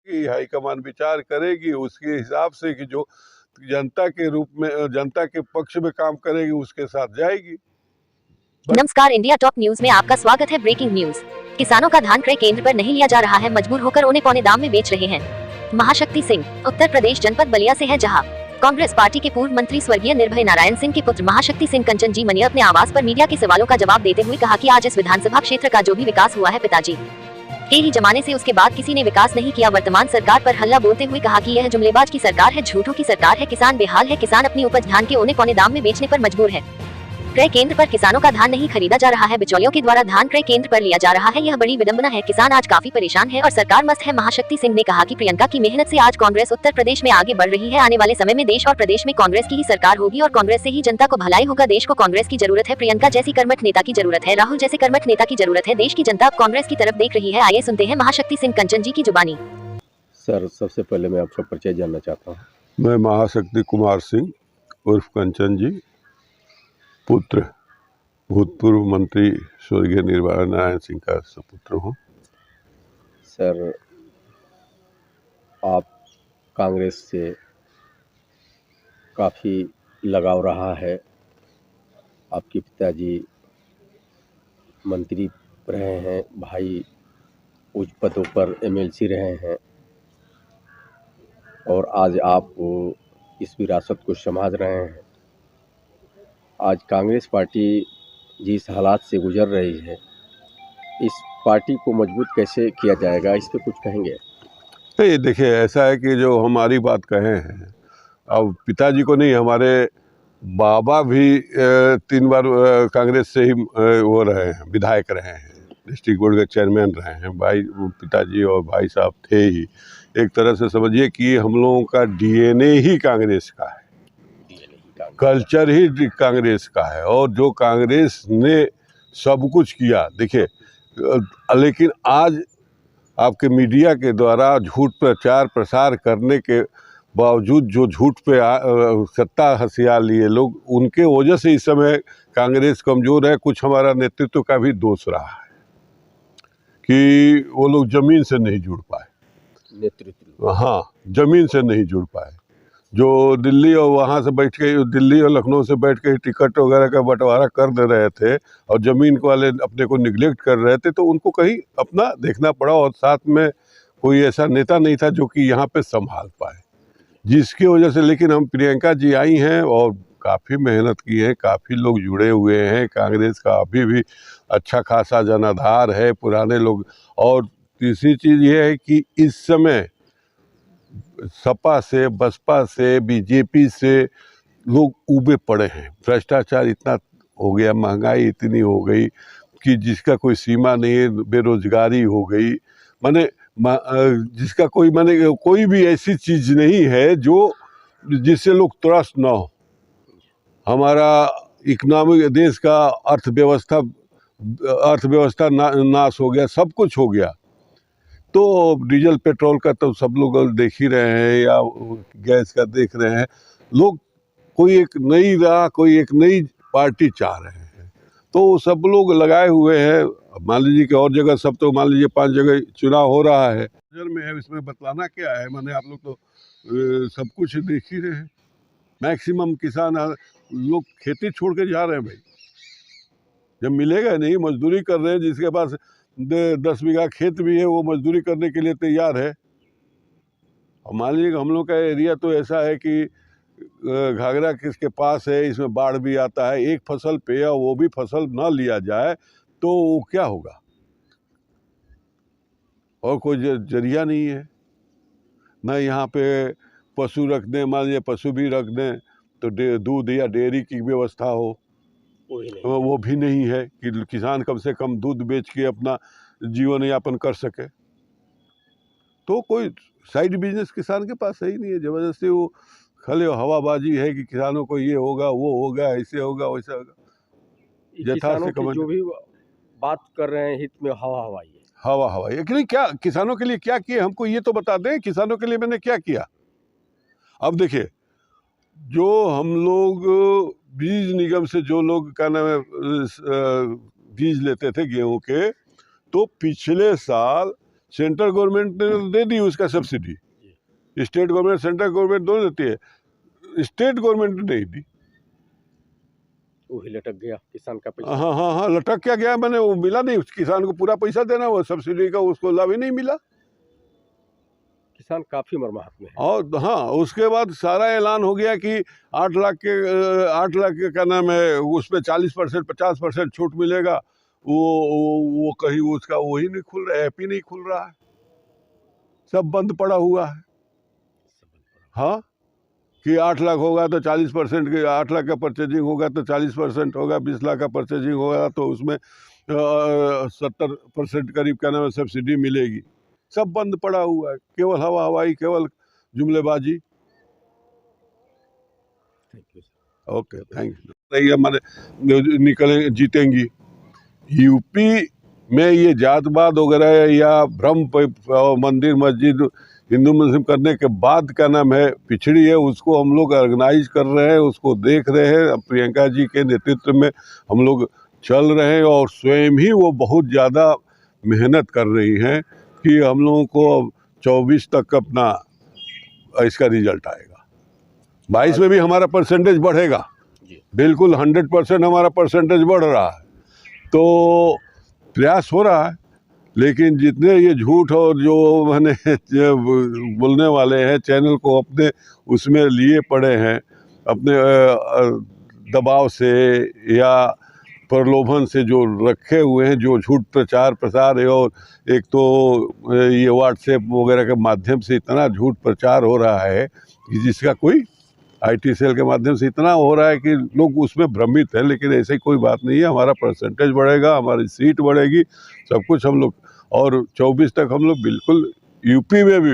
कि हाईकमान विचार करेगी उसके हिसाब से कि जो जनता के रूप में जनता के पक्ष में काम करेगी उसके साथ जाएगी। नमस्कार, इंडिया टॉप न्यूज में आपका स्वागत है। Breaking news. किसानों का धान क्रय केंद्र पर नहीं लिया जा रहा है, मजबूर होकर उन्हें पौने दाम में बेच रहे हैं। महाशक्ति सिंह उत्तर प्रदेश जनपद बलिया से है, जहां कांग्रेस पार्टी के पूर्व मंत्री स्वर्गीय निर्भय नारायण सिंह के पुत्र महाशक्ति सिंह कंचन जी मनिया अपने आवास पर मीडिया के सवालों का जवाब देते हुए कहा कि आज इस विधानसभा क्षेत्र का जो भी विकास हुआ है पिताजी के ही जमाने से, उसके बाद किसी ने विकास नहीं किया। वर्तमान सरकार पर हल्ला बोलते हुए कहा कि यह जुमलेबाज की सरकार है, झूठों की सरकार है, किसान बेहाल है, किसान अपनी उपज धान के उन्हें पौने दाम में बेचने पर मजबूर है। क्रय केंद्र पर किसानों का धान नहीं खरीदा जा रहा है, बिचौलियों के द्वारा धान क्रय केंद्र पर लिया जा रहा है। यह बड़ी विडंबना है। किसान आज काफी परेशान है और सरकार मस्त है। महाशक्ति सिंह ने कहा कि प्रियंका की मेहनत से आज कांग्रेस उत्तर प्रदेश में आगे बढ़ रही है। आने वाले समय में देश और प्रदेश में कांग्रेस की ही सरकार होगी और कांग्रेस से ही जनता को भलाई होगा। देश को कांग्रेस की जरूरत है, प्रियंका जैसी कर्मठ नेता की जरूरत है, राहुल जैसे कर्मठ नेता की जरूरत है। देश की जनता अब कांग्रेस की तरफ देख रही है। आइए सुनते हैं महाशक्ति सिंह कंचन जी की जुबानी। सर, सबसे पहले मैं आपका परिचय जानना चाहता हूँ। मैं महाशक्ति कुमार सिंह उर्फ कंचन जी, पुत्र भूतपूर्व मंत्री स्वर्गीय निर्भय नारायण सिंह का सुपुत्र हूँ। सर, आप कांग्रेस से काफ़ी लगाव रहा है। आपके पिताजी मंत्री रहे हैं, भाई उच्च पदों पर एमएलसी रहे हैं और आज आप इस विरासत को संभाल रहे हैं। आज कांग्रेस पार्टी जिस हालात से गुजर रही है, इस पार्टी को मजबूत कैसे किया जाएगा, इस पे कुछ कहेंगे? नहीं, देखिए, ऐसा है कि जो हमारी बात कहे हैं, अब पिताजी को नहीं, हमारे बाबा भी 3 बार कांग्रेस से ही वो रहे हैं, विधायक रहे हैं, डिस्ट्रिक्ट बोर्ड के चेयरमैन रहे हैं। भाई पिताजी और भाई साहब थे ही। एक तरह से समझिए कि हम लोगों का डीएनए ही कांग्रेस का है, कल्चर ही कांग्रेस का है। और जो कांग्रेस ने सब कुछ किया, देखिए, लेकिन आज आपके मीडिया के द्वारा झूठ प्रचार प्रसार करने के बावजूद जो झूठ पे सत्ता हथिया लिए लोग, उनके वजह से इस समय कांग्रेस कमज़ोर है। कुछ हमारा नेतृत्व का भी दोष रहा है कि वो लोग ज़मीन से नहीं जुड़ पाए, नेतृत्व, हाँ, ज़मीन से नहीं जुड़ पाए। जो दिल्ली और वहाँ से बैठ के, दिल्ली और लखनऊ से बैठ के टिकट वगैरह का बंटवारा कर दे रहे थे और ज़मीन वाले अपने को निगलेक्ट कर रहे थे, तो उनको कहीं अपना देखना पड़ा। और साथ में कोई ऐसा नेता नहीं था जो कि यहाँ पे संभाल पाए, जिसकी वजह से। लेकिन हम प्रियंका जी आई हैं और काफ़ी मेहनत की है, काफ़ी लोग जुड़े हुए हैं। कांग्रेस का अभी भी अच्छा खासा जनाधार है, पुराने लोग। और तीसरी चीज़ ये है कि इस समय सपा से, बसपा से, बीजेपी से लोग उबे पड़े हैं। भ्रष्टाचार इतना हो गया, महंगाई इतनी हो गई कि जिसका कोई सीमा नहीं है, बेरोजगारी हो गई, माने जिसका कोई भी ऐसी चीज़ नहीं है जो जिससे लोग त्रस्त ना हो। हमारा इकोनॉमिक, देश का अर्थव्यवस्था नाश हो गया, सब कुछ हो गया। तो डीजल पेट्रोल का तो सब लोग देख ही रहे हैं, या गैस का देख रहे हैं। लोग कोई एक नई राह, कोई एक नई पार्टी चाह रहे हैं, तो सब लोग लगाए हुए हैं। मान लीजिए कि और जगह सब, तो मान लीजिए 5 जगह चुनाव हो रहा है, नजर में है, इसमें बतलाना क्या है। माने आप लोग तो सब कुछ देख ही रहे हैं। मैक्सिमम किसान लोग खेती छोड़ के जा रहे हैं भाई, जब मिलेगा नहीं, मजदूरी कर रहे हैं। जिसके पास 10 बीघा खेत भी है, वो मजदूरी करने के लिए तैयार है। और मान लीजिए हम लोग का एरिया तो ऐसा है कि घाघरा किसके पास है, इसमें बाढ़ भी आता है। एक फसल पे या वो भी फसल ना लिया जाए तो वो क्या होगा? और कोई जरिया नहीं है ना यहाँ पे। पशु रख दें, मान लीजिए पशु भी रख दें तो दूध या डेयरी की व्यवस्था हो, वो भी नहीं है कि किसान कम से कम दूध बेच के अपना जीवन यापन कर सके। तो कोई साइड बिजनेस किसान के पास सही नहीं है। ज़बरदस्ती वो खाली हवाबाजी है कि किसानों को ये होगा, वो होगा, ऐसे होगा, वैसे होगा। किसानों की जो भी बात कर रहे हैं, हित में हवा हवाई है, हवा हवाई है कि नहीं। क्या किसानों के लिए क्या किया, हमको ये तो बता दें, किसानों के लिए मैंने क्या किया। अब देखिए, जो हम लोग बीज निगम से, जो लोग क्या नाम है बीज लेते थे गेहूं के, तो पिछले साल सेंट्रल गवर्नमेंट ने दे दी उसका subsidy, state government central government दोनों देती है, स्टेट गवर्नमेंट ने नहीं दी। वही लटक गया किसान का पैसा। हाँ हाँ हाँ, लटक क्या गया, मैंने वो मिला नहीं, किसान को पूरा पैसा देना, वो सब्सिडी का उसको लाभ ही नहीं मिला। किसान काफी मर्माहत में है। और हाँ, उसके बाद सारा ऐलान हो गया कि 8 लाख के क्या नाम है, उसमें 40% 50% छूट मिलेगा। वो कहीं उसका वही नहीं खुल रहा है, ऐप ही नहीं खुल रहा है, सब बंद पड़ा हुआ है। हाँ, कि 8 लाख होगा तो 40% के, 8 लाख का परचेजिंग होगा तो 40% होगा, 20 लाख का परचेजिंग होगा तो उसमें 70% करीब क्या नाम है सब्सिडी मिलेगी। सब बंद पड़ा हुआ है, केवल हवा हवाई, केवल जुमलेबाजी। Thank you. Okay, thank you. हमारे निकले जीतेंगी। यूपी में ये जातवाद वगैरह या भ्रम मंदिर मस्जिद हिंदू मुस्लिम करने के बाद क्या नाम है पिछड़ी है, उसको हम लोग ऑर्गेनाइज कर रहे हैं, उसको देख रहे हैं। अब प्रियंका जी के नेतृत्व में हम लोग चल रहे हैं और स्वयं ही वो बहुत ज़्यादा मेहनत कर रही हैं कि हम लोगों को 24 तक अपना इसका रिजल्ट आएगा। 22 में भी हमारा परसेंटेज बढ़ेगा, बिल्कुल 100% हमारा परसेंटेज बढ़ रहा है। तो प्रयास हो रहा है, लेकिन जितने ये झूठ और जो मैंने बोलने वाले हैं चैनल को अपने उसमें लिए पड़े हैं, अपने दबाव से या प्रलोभन से जो रखे हुए हैं, जो झूठ प्रचार प्रसार है, और एक तो ये व्हाट्सएप वगैरह के माध्यम से इतना झूठ प्रचार हो रहा है कि जिसका कोई IT सेल के माध्यम से इतना हो रहा है कि लोग उसमें भ्रमित है। लेकिन ऐसी कोई बात नहीं है, हमारा परसेंटेज बढ़ेगा, हमारी सीट बढ़ेगी, सब कुछ हम लोग, और 24 तक हम लोग बिल्कुल यूपी में भी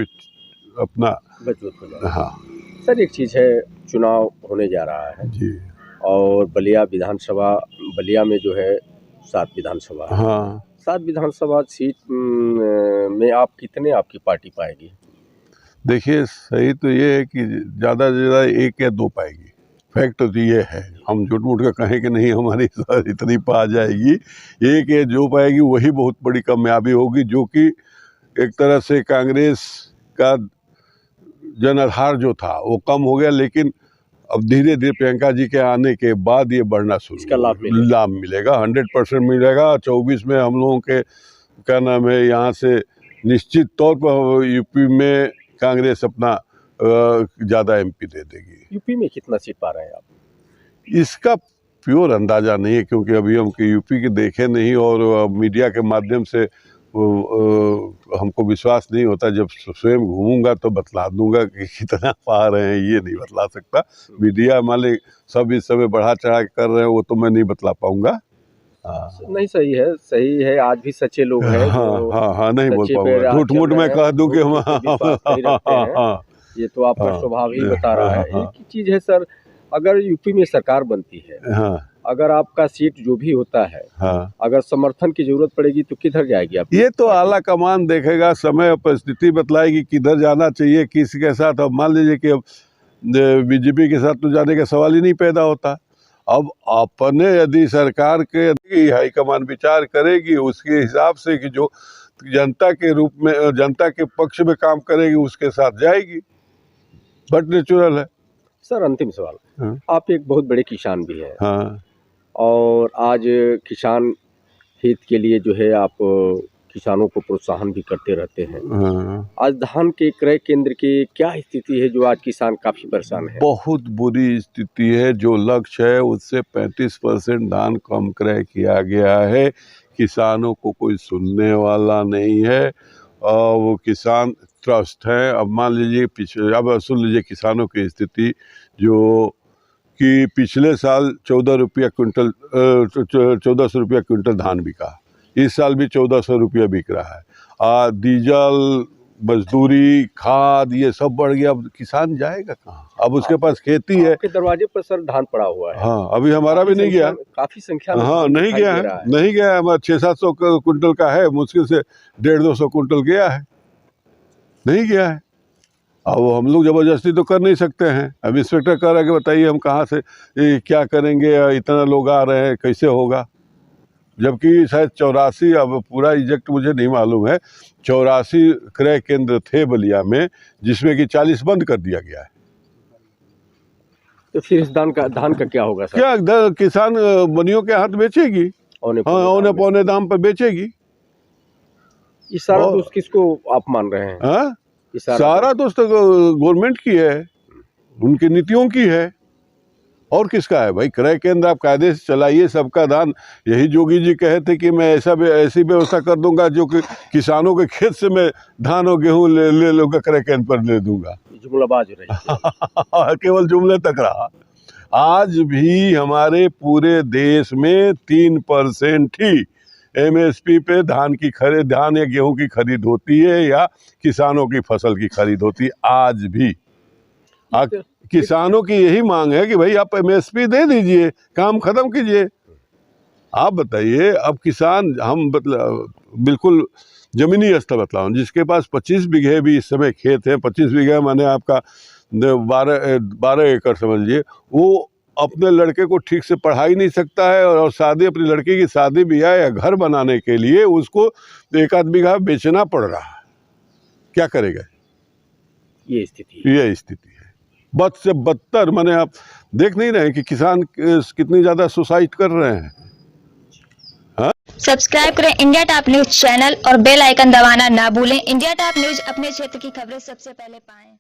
अपना मजबूत हो जाएगा। हाँ सर, एक चीज़ है, चुनाव होने जा रहा है जी, और बलिया विधानसभा, बलिया में जो है 7 विधानसभा है। हाँ 7 विधानसभा सीट में आप कितने आपकी पार्टी पाएगी? देखिए, सही तो ये है कि ज़्यादा से ज़्यादा 1 या 2 पाएगी। फैक्ट तो ये है, हम झूठ मूठ का कहें कि नहीं हमारी इतनी पा जाएगी। 1 या जो पाएगी वही बहुत बड़ी कामयाबी होगी, जो कि एक तरह से कांग्रेस का जनाधार जो था वो कम हो गया, लेकिन अब धीरे धीरे प्रियंका जी के आने के बाद ये बढ़ना शुरू, इसका लाभ मिलेगा, 100% मिलेगा। 24 में हम लोगों के क्या नाम है यहाँ से निश्चित तौर पर यूपी में कांग्रेस अपना ज़्यादा MP दे देगी। यूपी में कितना सीट पा रहे हैं आप? इसका प्योर अंदाज़ा नहीं है, क्योंकि अभी हम यूपी के देखे नहीं, और मीडिया के माध्यम से हमको विश्वास नहीं होता। जब स्वयं घूमूंगा तो बतला दूंगा कि कितना पा रहे हैं, ये नहीं बतला सकता। मीडिया वाले सब इस समय बढ़ा चढ़ा के कर रहे हैं, वो तो मैं नहीं बतला पाऊंगा। नहीं, सही है। आज भी सच्चे लोग हैं। हाँ, नहीं बोल पाऊंगा, झूठ मूठ मैं कह दूं कि हम ये तो आपका स्वभाव ही बता रहा है। एक चीज है सर, अगर यूपी में सरकार बनती है, अगर आपका सीट जो भी होता है, अगर समर्थन की जरूरत पड़ेगी तो किधर जाएगी आप? ये तो आला कमान देखेगा, समय और परिस्थिति बतलाएगी किधर जाना चाहिए, किसके साथ। अब मान लीजिए कि अब BJP के साथ तो जाने का सवाल ही नहीं पैदा होता। अब अपने यदि सरकार के हाईकमान विचार करेगी, उसके हिसाब से कि जो जनता के रूप में, जनता के पक्ष में काम करेगी, उसके साथ जाएगी, बट नेचुरल है। सर, अंतिम सवाल, आप एक बहुत बड़े किसान भी हैं। हाँ, और आज किसान हित के लिए जो है आप किसानों को प्रोत्साहन भी करते रहते हैं। आज धान के क्रय केंद्र की क्या स्थिति है, जो आज किसान काफी परेशान है? बहुत बुरी स्थिति है। जो लक्ष्य है उससे 35% धान कम क्रय किया गया है। किसानों को कोई सुनने वाला नहीं है, और वो किसान त्रस्त हैं। अब मान लीजिए अब सुन लीजिए किसानों की स्थिति, जो कि पिछले साल 14 रुपया क्विंटल 1400 रुपया क्विंटल धान बिका, इस साल भी 1400 रुपया बिक रहा है। डीजल, मजदूरी, खाद, ये सब बढ़ गया। अब किसान जाएगा कहाँ? अब उसके पास खेती है। आपके दरवाजे पर सर धान पड़ा हुआ है। हाँ, अभी हमारा भी नहीं गया, काफी संख्या में। हाँ, नहीं गया है। हमारा 600-700 क्विंटल का है, मुश्किल से 150-200 क्विंटल गया है, नहीं गया है। अब हम लोग जबरदस्ती तो कर नहीं सकते हैं। अब इंस्पेक्टर कह रहा है कि बताइए हम कहाँ से क्या करेंगे, इतना लोग आ रहे हैं, कैसे होगा। जबकि शायद 84, अब पूरा एग्जैक्ट मुझे नहीं मालूम है, 84 क्रय केंद्र थे बलिया में, जिसमें कि 40 बंद कर दिया गया है। तो फिर इस धान का क्या होगा सर? क्या किसान बनियों के हाथ बेचेगी, औने पौने दाम पर बेचेगी। ये सारा दोस्त किसको आप मान रहे हैं? हाँ, सारा दोस्त गवर्नमेंट की है, उनकी नीतियों की है, और किसका है भाई? क्रय केंद्र आप कायदे से चलाइए, सबका दान। यही जोगी जी कहे थे कि मैं ऐसी व्यवस्था कर दूंगा जो कि किसानों के खेत से मैं धान और गेहूं ले लूंगा, क्रय केंद्र पर ले दूंगा। जुमलाबाज रही केवल जुमले तक रहा। आज भी हमारे पूरे देश में 3% ही MSP पे धान या गेहूं की खरीद होती है, या किसानों की फसल की खरीद होती है। आज भी किसानों की यही मांग है कि भाई आप MSP दे दीजिए, काम खत्म कीजिए। आप बताइए, अब किसान, हम बिल्कुल जमीनी स्तर बतलाऊं, जिसके पास 25 बीघे भी इस समय खेत है, 25 बीघे माने आपका 12 एकड़ समझिए, वो अपने लड़के को ठीक से पढ़ा ही नहीं सकता है, और शादी, अपनी लड़की की शादी ब्याह या घर बनाने के लिए उसको 1 आध बीघा बेचना पड़ रहा है। क्या करेगा? ये स्थिति है। बद से बदतर, माने आप देख नहीं रहे हैं कि किसान कितनी ज्यादा सुसाइड कर रहे हैं। हाँ? सब्सक्राइब करें इंडिया टॉप न्यूज चैनल और बेल आइकन दबाना ना भूलें। इंडिया टॉप न्यूज अपने क्षेत्र की खबरें सबसे पहले पाएं।